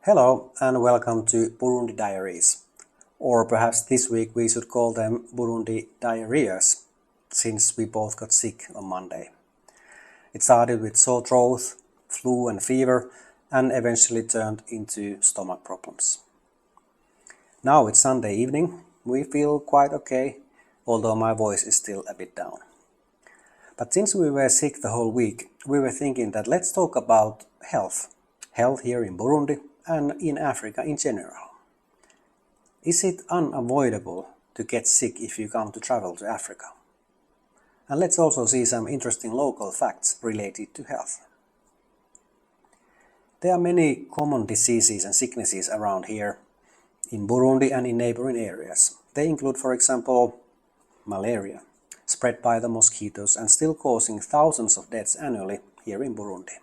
Hello and welcome to Burundi Diaries, or perhaps this week we should call them Burundi Diarrheas, since we both got sick on Monday. It started with sore throat, flu and fever, and eventually turned into stomach problems. Now it's Sunday evening, we feel quite okay, although my voice is still a bit down. But since we were sick the whole week, we were thinking that let's talk about health here in Burundi and in Africa in general. Is it unavoidable to get sick if you come to travel to Africa? And let's also see some interesting local facts related to health. There are many common diseases and sicknesses around here in Burundi and in neighboring areas. They include, for example, malaria, spread by the mosquitoes and still causing thousands of deaths annually here in Burundi.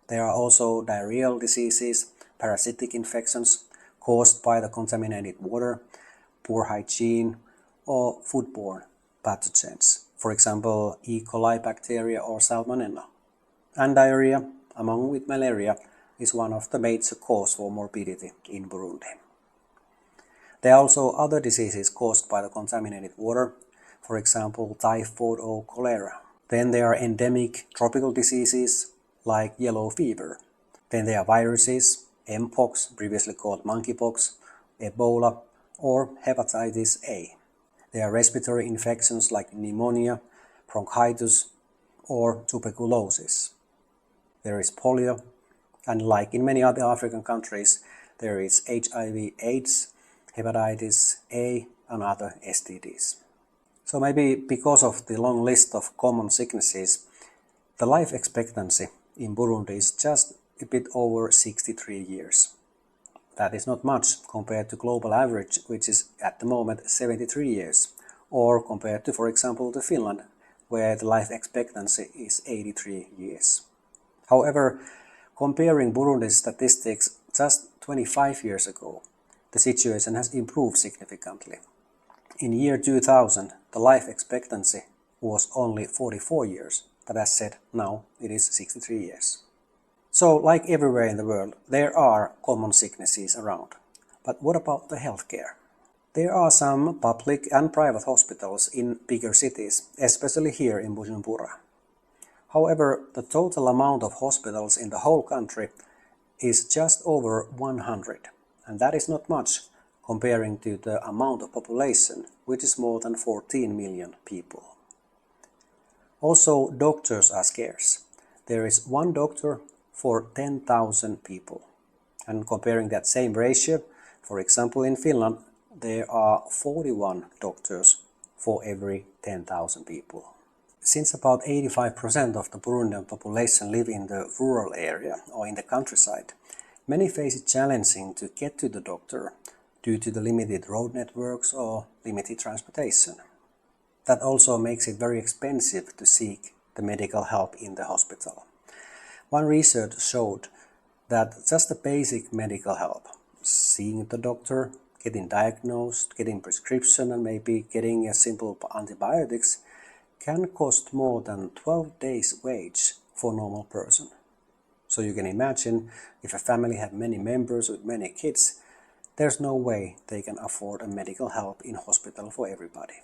There are also diarrheal diseases, parasitic infections caused by the contaminated water, poor hygiene, or foodborne pathogens, for example E. coli bacteria or salmonella. And diarrhea, along with malaria, is one of the major causes for morbidity in Burundi. There are also other diseases caused by the contaminated water, for example typhoid or cholera. Then there are endemic tropical diseases like yellow fever. Then there are viruses, mpox, previously called monkeypox, Ebola, or hepatitis A. There are respiratory infections like pneumonia, bronchitis, or tuberculosis. There is polio, and like in many other African countries, there is HIV/AIDS, hepatitis A, and other STDs. So maybe because of the long list of common sicknesses, the life expectancy in Burundi is just a bit over 63 years. That is not much compared to global average, which is at the moment 73 years, or compared to, for example, to Finland, where the life expectancy is 83 years. However, comparing Burundi's statistics just 25 years ago, the situation has improved significantly. In year 2000, the life expectancy was only 44 years, but as said, now it is 63 years. So, like everywhere in the world, there are common sicknesses around. But what about the healthcare? There are some public and private hospitals in bigger cities, especially here in Bujumbura. However, the total amount of hospitals in the whole country is just over 100, and that is not much comparing to the amount of population, which is more than 14 million people. Also, doctors are scarce. There is one doctor for 10,000 people. And comparing that same ratio, for example in Finland, there are 41 doctors for every 10,000 people. Since about 85% of the Burundian population live in the rural area or in the countryside, many face it challenging to get to the doctor due to the limited road networks or limited transportation. That also makes it very expensive to seek the medical help in the hospital. One research showed that just the basic medical help, seeing the doctor, getting diagnosed, getting prescription and maybe getting a simple antibiotics, can cost more than 12 days' wage for a normal person. So you can imagine if a family have many members with many kids, there's no way they can afford a medical help in hospital for everybody.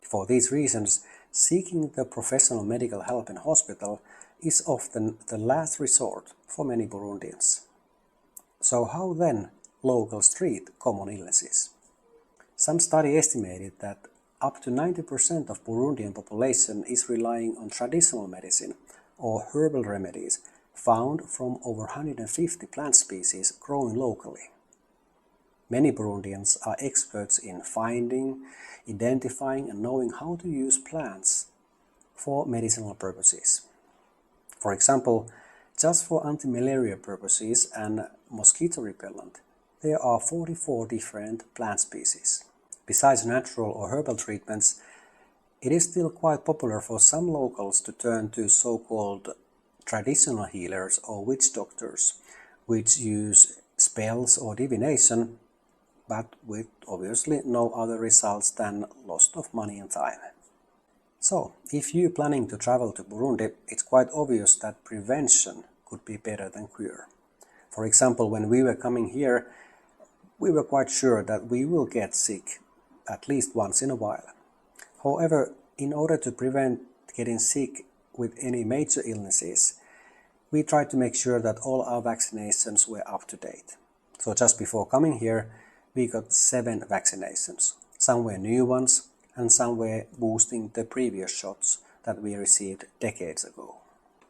For these reasons, seeking the professional medical help in hospital is often the last resort for many Burundians. So how then locals treat common illnesses? Some study estimated that up to 90% of Burundian population is relying on traditional medicine or herbal remedies found from over 150 plant species growing locally. Many Burundians are experts in finding, identifying and knowing how to use plants for medicinal purposes. For example, just for anti-malaria purposes and mosquito repellent, there are 44 different plant species. Besides natural or herbal treatments, it is still quite popular for some locals to turn to so-called traditional healers or witch doctors, which use spells or divination, but with obviously no other results than loss of money and time. So, if you're planning to travel to Burundi, it's quite obvious that prevention could be better than cure. For example, when we were coming here, we were quite sure that we will get sick at least once in a while. However, in order to prevent getting sick with any major illnesses, we tried to make sure that all our vaccinations were up to date. So just before coming here, we got 7 vaccinations. Some were new ones and some were boosting the previous shots that we received decades ago.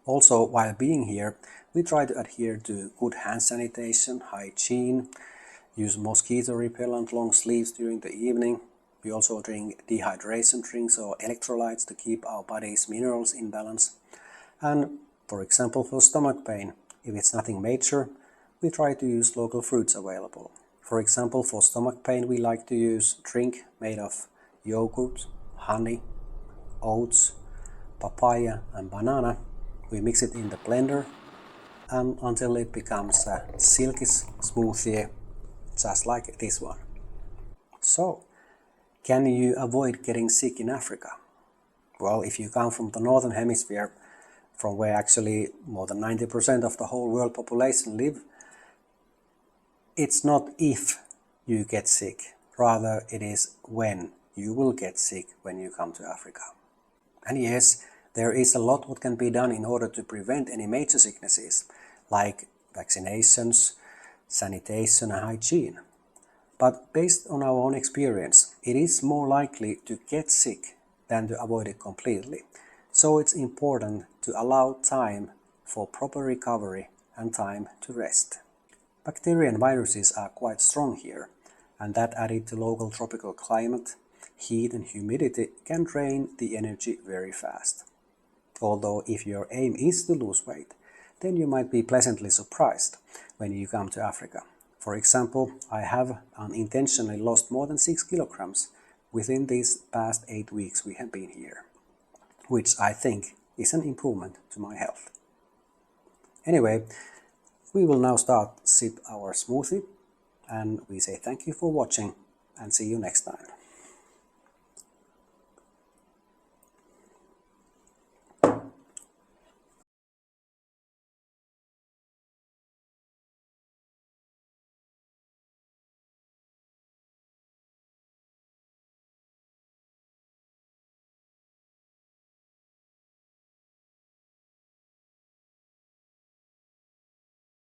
Also, while being here, we try to adhere to good hand sanitation, hygiene, use mosquito repellent long sleeves during the evening. We also drink dehydration drinks or electrolytes to keep our body's minerals in balance. And for example, for stomach pain, if it's nothing major, we try to use local fruits available. For example, for stomach pain, we like to use drink made of yogurt, honey, oats, papaya and banana. We mix it in the blender and until it becomes a silky smoothie, just like this one. So, can you avoid getting sick in Africa? Well, if you come from the northern hemisphere, from where actually more than 90% of the whole world population live, it's not if you get sick, rather it is when you will get sick when you come to Africa. And yes, there is a lot what can be done in order to prevent any major sicknesses, like vaccinations, sanitation and hygiene. But based on our own experience, it is more likely to get sick than to avoid it completely. So it's important to allow time for proper recovery and time to rest. Bacteria and viruses are quite strong here, and that added to local tropical climate, heat and humidity can drain the energy very fast. Although if your aim is to lose weight, then you might be pleasantly surprised when you come to Africa. For example, I have unintentionally lost more than 6 kilograms within these past 8 weeks we have been here, which I think is an improvement to my health. Anyway, we will now start sip our smoothie and we say thank you for watching and see you next time.